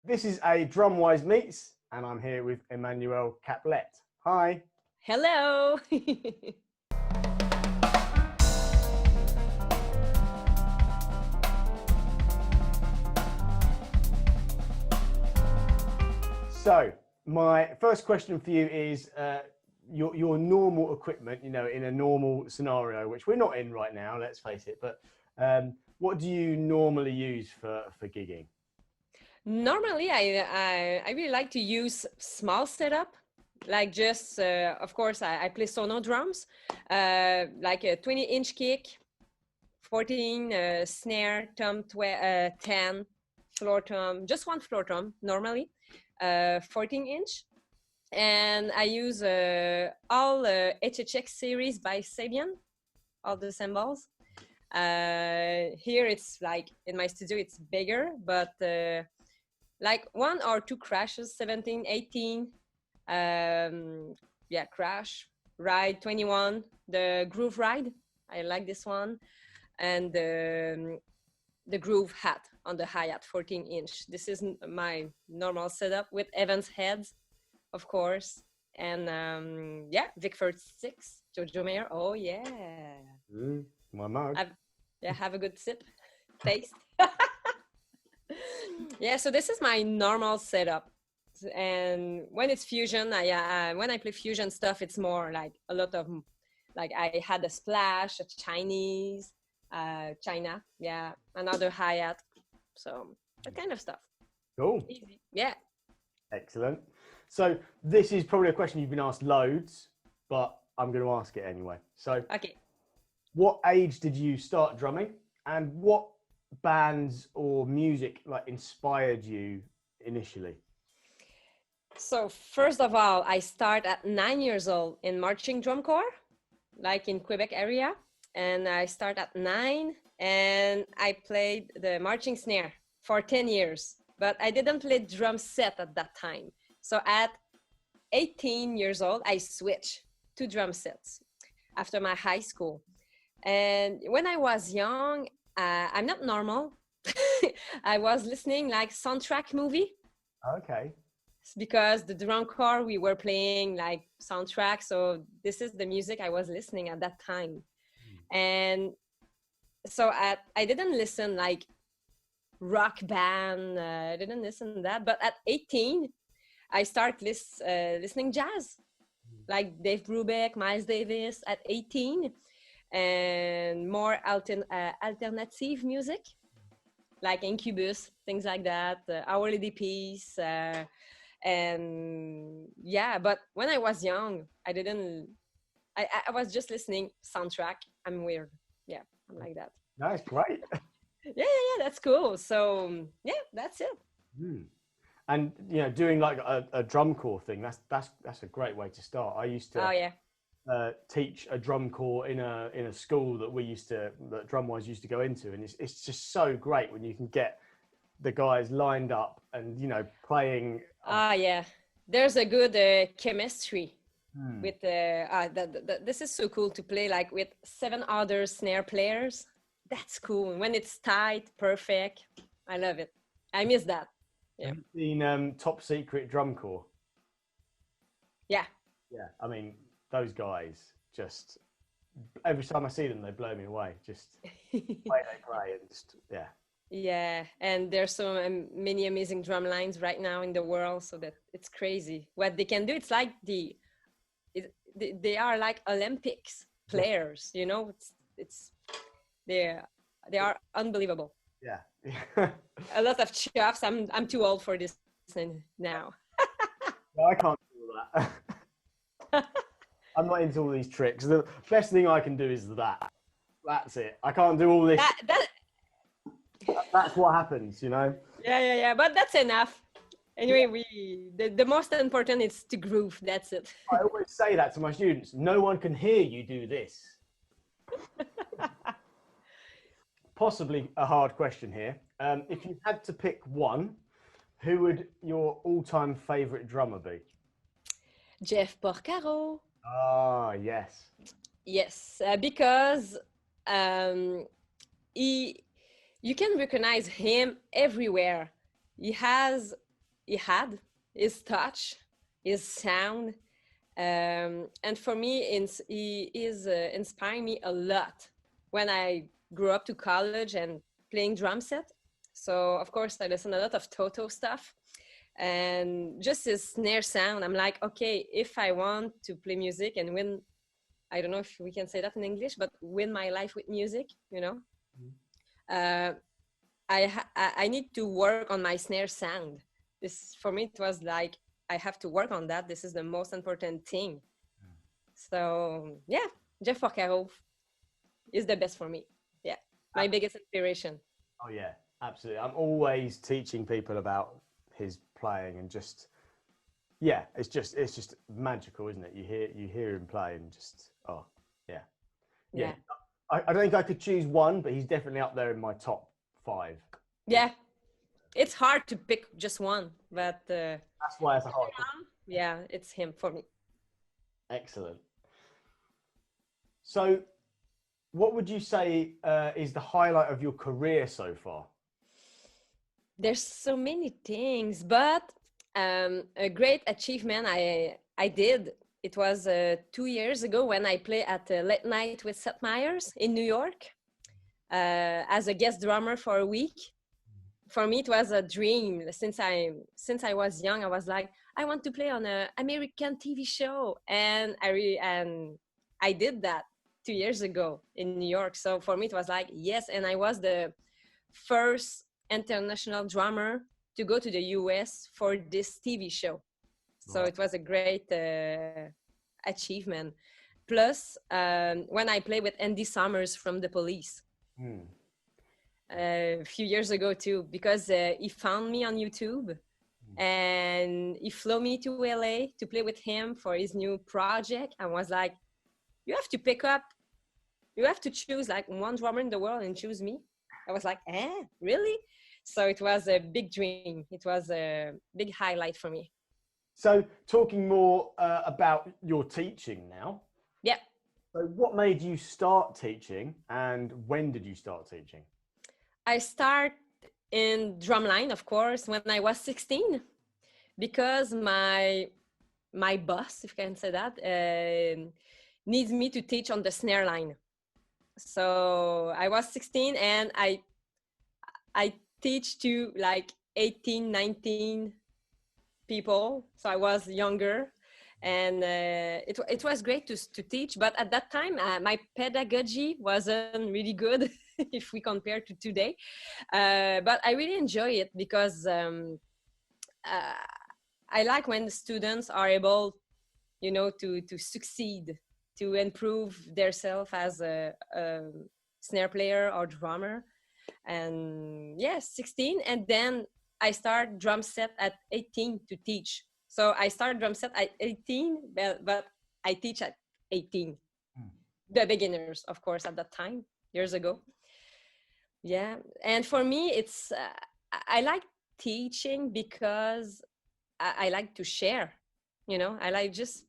This is a DrumWise Meets, and I'm here with Emmanuelle Caplette. Hi. Hello. So, my first question for you is your normal equipment, you know, in a normal scenario, which we're not in right now, let's face it, but what do you normally use for gigging? Normally, I really like to use small setup, like just, of course, I play sono drums, like a 20-inch kick, 14 snare, tom 10, floor tom, just one floor tom normally, 14-inch. And I use all HHX series by Sabian, all the cymbals. Here it's like in my studio it's bigger, but like one or two crashes, 17, 18, yeah, crash, ride 21, the groove ride, I like this one, and the groove hat on the hi-hat, 14-inch. This is my normal setup with Evans heads, of course, and yeah, Vic 6, Jojo Mayer. Oh yeah. My mug. Yeah, have a good sip, taste. Yeah, so this is my normal setup. And when it's fusion, when I play fusion stuff, it's more like a lot of, like I had a splash, a Chinese, China, yeah, another hi-hat. So that kind of stuff. Cool. Easy. Yeah. Excellent. So this is probably a question you've been asked loads, but I'm going to ask it anyway. So, okay. What age did you start drumming, and what bands or music like inspired you initially? So first of all, I start at 9 years old in marching drum corps, like in Quebec area. And I start at 9 and I played the marching snare for 10 years, but I didn't play drum set at that time. So at 18 years old, I switched to drum sets after my high school. And when I was young, I'm not normal. I was listening like soundtrack movie. Okay. Because the drum corps, we were playing like soundtrack. So this is the music I was listening at that time. And so I didn't listen like rock band. I didn't listen to that. But at 18, I started listening jazz, like Dave Brubeck, Miles Davis at 18. And more alternative music, like Incubus, things like that, Our Lady Peace, and yeah. But when I was young, I was just listening soundtrack. I'm weird. Yeah, I'm like that. That's great. Yeah, that's cool. So yeah, that's it. And you know, doing like a drum corps thing, that's a great way to start. I used to. Oh yeah. Teach a drum corps in a school that that DrumWise used to go into, and it's just so great when you can get the guys lined up and, you know, playing. Yeah, there's a good chemistry with this is so cool to play like with 7 other snare players. That's cool when it's tight, perfect. I love it. I miss that. Yeah. Have you seen Top Secret Drum Corps? Yeah. I mean, those guys, just every time I see them, they blow me away. Just the way they play and just, yeah. Yeah, and there's so many amazing drum lines right now in the world, so that it's crazy what they can do. It's like they are like Olympics players, you know. They are unbelievable. Yeah. A lot of chops. I'm too old for this now. No, I can't do that. I'm not into all these tricks. The best thing I can do is that. That's it. I can't do all this. That's what happens, you know? Yeah. But that's enough. Anyway, the most important is to groove. That's it. I always say that to my students. No one can hear you do this. Possibly a hard question here. If you had to pick one, who would your all-time favorite drummer be? Jeff Porcaro. Ah, yes. Yes, because you can recognize him everywhere. He has he had, his touch, his sound. And for me, he is inspiring me a lot when I grew up to college and playing drum set. So of course I listen a lot of Toto stuff, and just his snare sound. I'm like, okay, if I want to play music and win, I don't know if we can say that in English, but win my life with music, you know, uh, I need to work on my snare sound. This for me, it was like I have to work on that. This is the most important thing. So yeah, Jeff Porcaro is the best for me. Yeah, my biggest inspiration. Oh yeah, absolutely. I'm always teaching people about his playing, and just yeah, it's just magical, isn't it? You hear him play and just yeah. Yeah. I don't think I could choose one, but he's definitely up there in my top 5. Yeah, it's hard to pick just one, but that's why it's a hard question. Yeah, it's him for me. Excellent. So, what would you say is the highlight of your career so far? There's so many things, but a great achievement I did. It was 2 years ago when I played at Late Night with Seth Meyers in New York as a guest drummer for a week. For me, it was a dream. Since I was young, I was like, I want to play on an American TV show, and I did that 2 years ago in New York. So for me, it was like yes, and I was the first international drummer to go to the US for this TV show. So it was a great achievement. Plus, when I played with Andy Summers from The Police a few years ago too, because he found me on YouTube and he flew me to LA to play with him for his new project. I was like, you have to choose like one drummer in the world and choose me. I was like, really? So it was a big dream. It was a big highlight for me. So talking more about your teaching now. Yeah. So what made you start teaching, and when did you start teaching? I started in drumline, of course, when I was 16, because my boss, if I can say that, needs me to teach on the snare line. So I was 16 and I teach to like 18, 19 people. So I was younger, and it was great to teach. But at that time, my pedagogy wasn't really good if we compare to today. But I really enjoy it because I like when the students are able, you know, to succeed, to improve themselves as a snare player or drummer. And yes, 16, and then I start drum set at 18 to teach. So I start drum set at 18, but I teach at 18. The beginners, of course, at that time, years ago. Yeah, and for me, it's I like teaching because I like to share. You know, I like just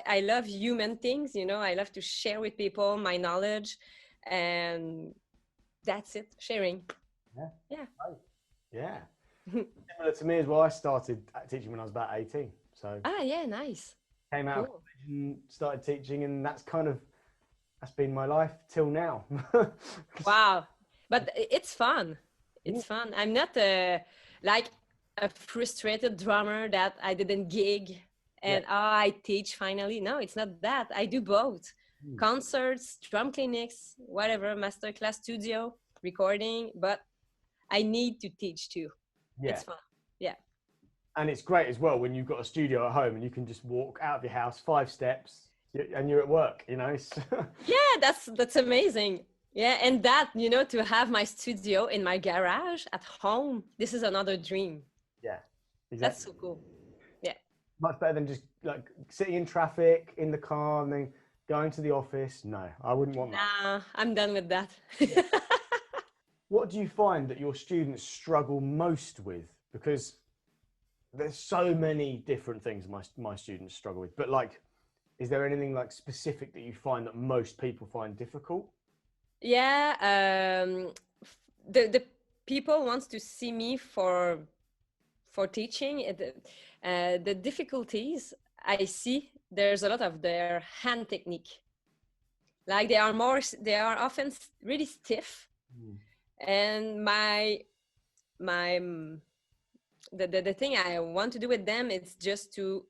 I love human things. You know, I love to share with people my knowledge, and that's it, sharing. Yeah. Oh, yeah. Similar to me as well. I started teaching when I was about 18. So yeah, nice. Came out of college and started teaching, and that's been my life till now. Wow. But it's fun. It's fun. I'm not like a frustrated drummer that I didn't gig and I teach finally. No, it's not that. I do both. Concerts, drum clinics, whatever, masterclass studio, recording, but I need to teach too. Yeah. It's fun. Yeah. And it's great as well when you've got a studio at home and you can just walk out of your house 5 steps and you're at work, you know. Yeah, that's amazing. Yeah, and that, you know, to have my studio in my garage at home, this is another dream. Yeah, exactly. That's so cool. Yeah. Much better than just like sitting in traffic in the car and then going to the office. No, I wouldn't want that. Nah, I'm done with that. What do you find that your students struggle most with? Because there's so many different things my students struggle with, but like, is there anything like specific that you find that most people find difficult? Yeah, the people wants to see me for for teaching. The difficulties I see, there's a lot of their hand technique. Like they are often really stiff. And the thing I want to do with them is just to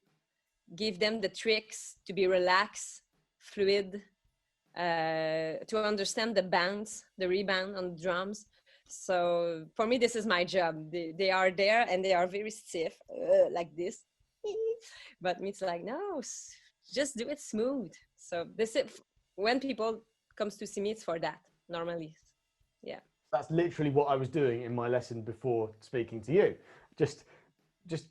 give them the tricks to be relaxed, fluid, to understand the bounce, the rebound on the drums. So for me, this is my job. They are there and they are very stiff, like this. But me, it's like, no, just do it smooth. So this is when people comes to see me, it's for that normally. Yeah. That's literally what I was doing in my lesson before speaking to you. Just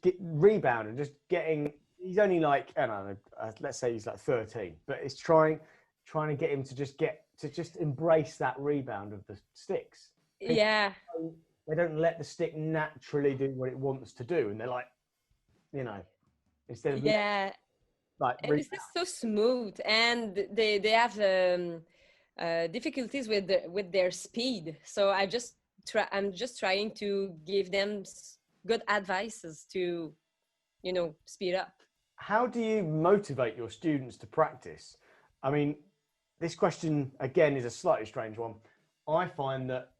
get rebound and just getting. He's only like, I don't know, let's say he's like 13, but it's trying to get him to just embrace that rebound of the sticks. Yeah. They don't let the stick naturally do what it wants to do, and they're like, instead of like and this is so smooth, and they have difficulties with their speed. So I'm just trying to give them good advices to, speed up. How do you motivate your students to practice? I mean, this question again is a slightly strange one. I find that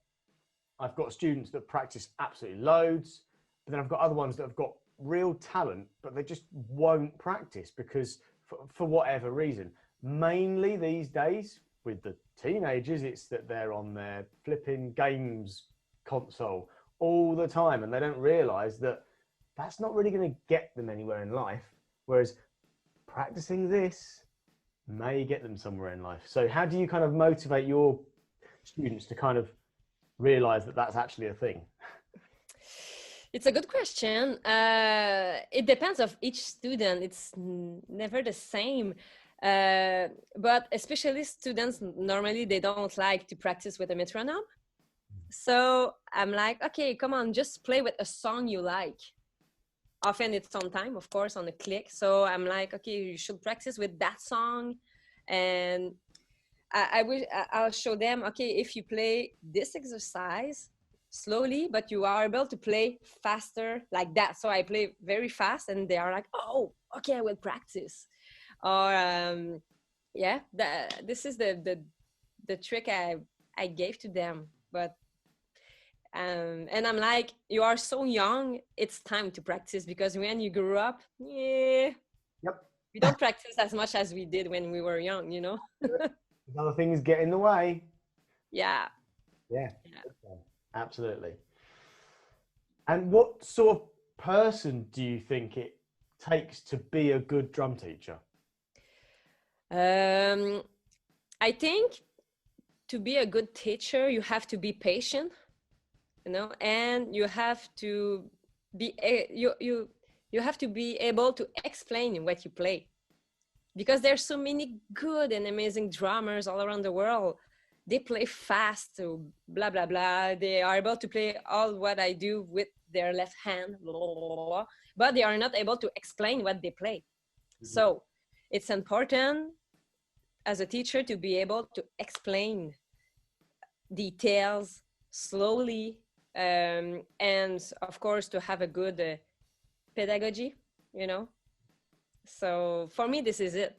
I've got students that practice absolutely loads, but then I've got other ones that have got real talent, but they just won't practice because for whatever reason. Mainly these days with the teenagers, it's that they're on their flipping games console all the time, and they don't realize that that's not really going to get them anywhere in life. Whereas practicing this may get them somewhere in life. So how do you kind of motivate your students to kind of realize that that's actually a thing? It's a good question. It depends of each student. It's never the same. But especially students, normally they don't like to practice with a metronome. So I'm like, okay, come on, just play with a song you like. Often it's on time, of course, on a click. So I'm like, okay, you should practice with that song. And I'll show them, okay, if you play this exercise slowly, but you are able to play faster like that. So I play very fast and they are like, oh, okay, I will practice. Or this is the trick I gave to them. But and I'm like, you are so young, it's time to practice, because when you grew up, we don't practice as much as we did when we were young, Other things get in the way. Yeah. Absolutely. And what sort of person do you think it takes to be a good drum teacher? I think to be a good teacher, you have to be patient, and you have to be you have to be able to explain what you play, because there's so many good and amazing drummers all around the world. They play fast, so blah blah blah. They are able to play all what I do with their left hand, blah, blah, blah, blah, but they are not able to explain what they play. So it's important as a teacher to be able to explain details slowly, and of course to have a good pedagogy, So for me, this is it.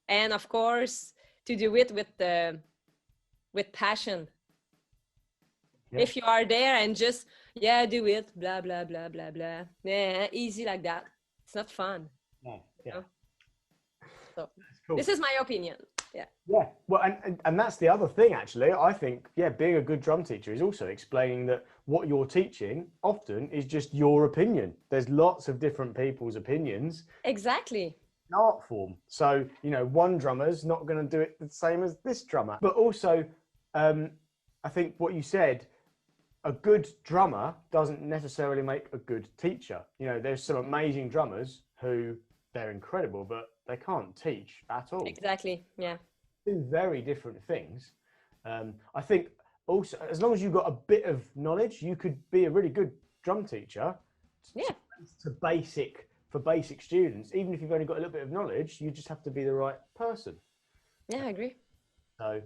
And of course, to do it with passion. Yeah. If you are there and just, do it, blah, blah, blah, blah, blah. Yeah, easy like that. It's not fun. Yeah. So cool. This is my opinion. Yeah. Well, and that's the other thing, actually. I think, being a good drum teacher is also explaining that what you're teaching often is just your opinion. There's lots of different people's opinions. Exactly. Art form. So, one drummer's not going to do it the same as this drummer. But also, I think what you said, a good drummer doesn't necessarily make a good teacher. There's some amazing drummers who they're incredible, but they can't teach at all. Exactly. Yeah. Two very different things. I think also, as long as you've got a bit of knowledge, you could be a really good drum teacher. Yeah. For basic students, even if you've only got a little bit of knowledge, you just have to be the right person. Yeah, I agree. So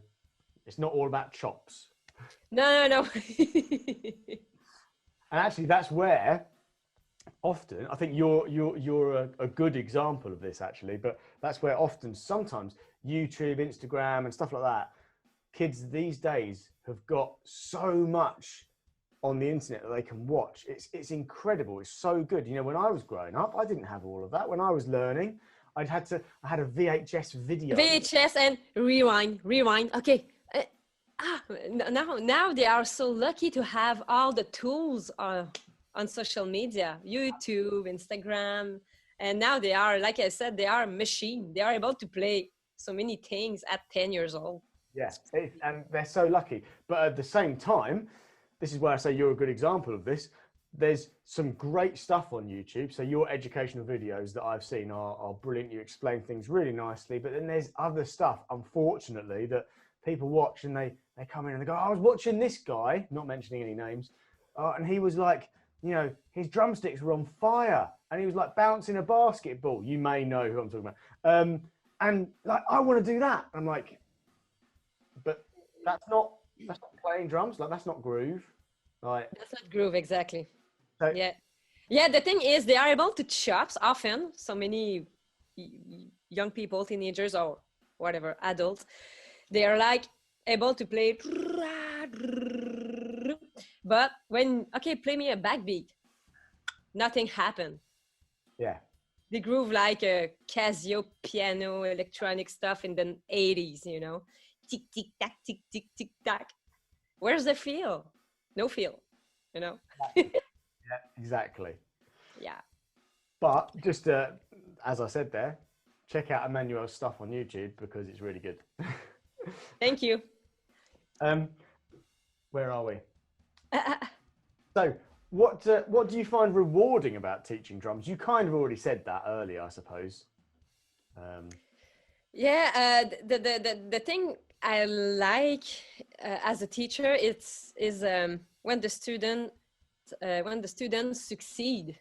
it's not all about chops. No. And actually, that's where often, I think you're a good example of this actually, but that's where often sometimes YouTube, Instagram, and stuff like that, kids these days have got so much on the internet that they can watch. It's incredible. It's so good. You know, when I was growing up, I didn't have all of that. When I was learning, I had a VHS video. VHS and rewind. Okay. Now they are so lucky to have all the tools on social media, YouTube, Instagram, and now they are, like I said, they are a machine. They are able to play so many things at 10 years old. Yeah, and they're so lucky. But at the same time, this is where I say you're a good example of this. There's some great stuff on YouTube. So your educational videos that I've seen are brilliant. You explain things really nicely. But then there's other stuff, unfortunately, that people watch and they come in and they go, I was watching this guy, not mentioning any names, and he was like, you know, his drumsticks were on fire and he was like bouncing a basketball. You may know who I'm talking about. And like, I want to do that. I'm like, but that's not playing drums. Like, that's not groove. Like, that's not groove, exactly. So, yeah. The thing is, they are able to chops often. So many young people, teenagers, or whatever, adults, they are like able to play. But when play me a backbeat, nothing happened. Yeah. They groove like a Casio piano, electronic stuff in the 80s, you know. Tick, tick, tack, tick, tick, tick, tack. Where's the feel? No feel, you know. Yeah, exactly. Yeah. But just as I said there, check out Emmanuelle's stuff on YouTube because it's really good. Thank you. Where are we? So what do you find rewarding about teaching drums? You kind of already said that earlier, I suppose. The thing I like as a teacher is when the students succeed.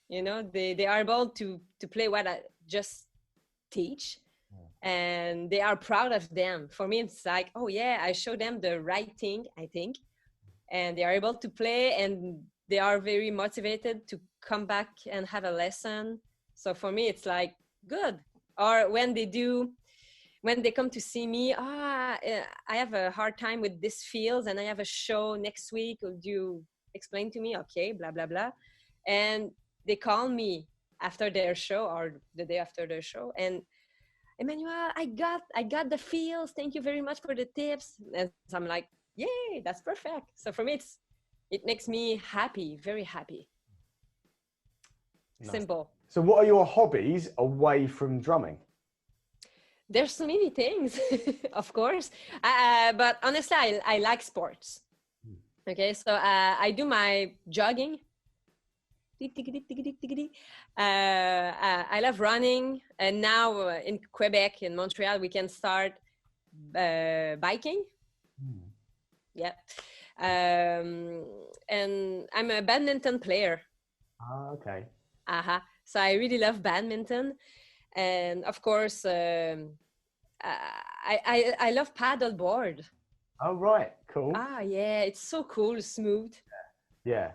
You know, they are able to play what I just teach, and they are proud of them. For me, it's like, oh yeah, I show them the right thing, I think, and they are able to play, and they are very motivated to come back and have a lesson. So for me, it's like good. Or when they come to see me, I have a hard time with this fields and I have a show next week. Would you explain to me? Okay, blah, blah, blah. And they call me after their show or the day after their show. And Emmanuelle, I got the feels. Thank you very much for the tips. And so I'm like, yay, that's perfect. So for me, it makes me happy, very happy. Nice. Simple. So what are your hobbies away from drumming? There's so many things, of course. But honestly, I like sports. Okay, so I do my jogging. I love running. And now in Quebec, in Montreal, we can start biking. Yeah. And I'm a badminton player. Oh, okay. So I really love badminton. And of course, I love paddleboard. Oh, right. Cool. Yeah, it's so cool, smooth. Yeah.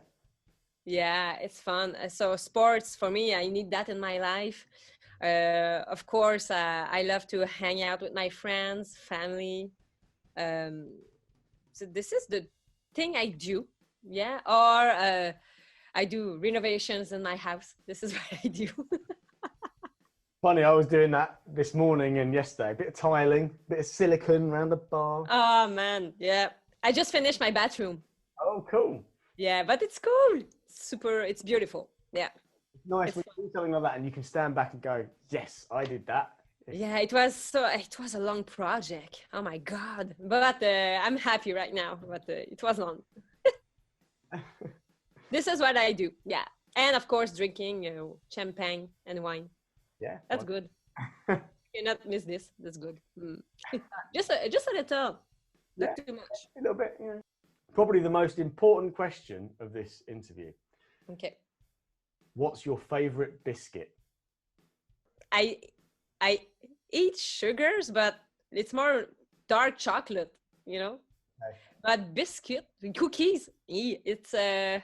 Yeah, it's fun. So sports, for me, I need that in my life. Of course, I love to hang out with my friends, family. So this is the thing I do. Yeah. Or I do renovations in my house. This is what I do. Funny, I was doing that this morning and yesterday. A bit of tiling, a bit of silicone around the bar. Oh, man. Yeah. I just finished my bathroom. Oh, cool. Yeah, but it's cool. Super. It's beautiful. Yeah. It's nice when you do something like that and you can stand back and go, yes, I did that. Yeah, it was a long project. Oh my God. But I'm happy right now, but it was long. This is what I do. Yeah. And of course, drinking champagne and wine. Yeah. That's good. You cannot miss this. That's good. Just a little. Not too much. A little bit, yeah. Probably the most important question of this interview. Okay. What's your favorite biscuit? I eat sugars, but it's more dark chocolate, you know. Okay. But biscuit, cookies, it's I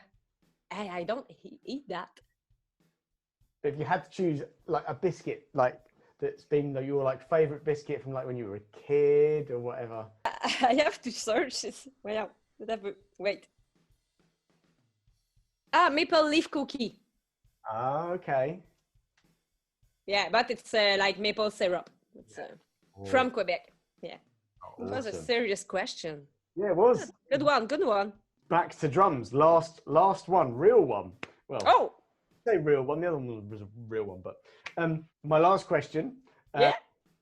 don't eat that. if you had to choose like a biscuit, like that's been your like favorite biscuit from like when you were a kid or whatever. I have to search this. Wait. Maple leaf cookie. Ah, okay. Yeah, but it's like maple syrup. It's from Quebec. Yeah. Oh, It was a awesome. serious question. Yeah, it was. Good one. Good one. Back to drums. Last one, real one. Well, Oh, say real one. The other one was a real one, but my last question. yeah.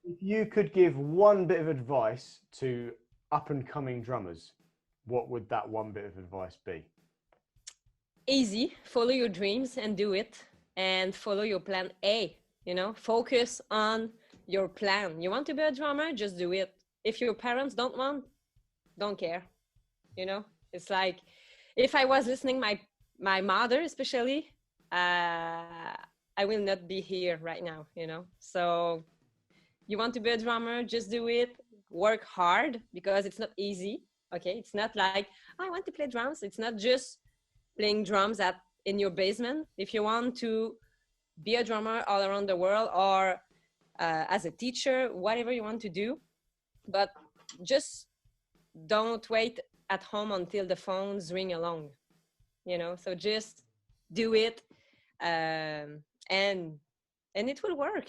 If you could give one bit of advice to up and coming drummers, what would that one bit of advice be? Easy. Follow your dreams and do it. And follow your plan A. You know, focus on your plan. You want to be a drummer? Just do it. If your parents don't want, don't care. You know, it's like if I was listening my mother especially, I will not be here right now. You know, so you want to be a drummer? Just do it. Work hard because it's not easy. Okay, it's not like I want to play drums. It's not just playing drums in your basement. If you want to be a drummer all around the world or as a teacher, whatever you want to do, but just don't wait at home until the phones ring along, you know, so just do it, and it will work.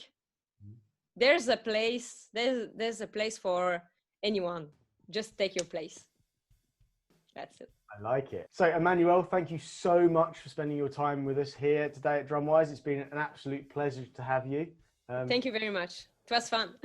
There's a place for anyone. Just take your place. That's it. I like it. So, Emmanuelle, thank you so much for spending your time with us here today at DrumWise. It's been an absolute pleasure to have you. Thank you very much. It was fun.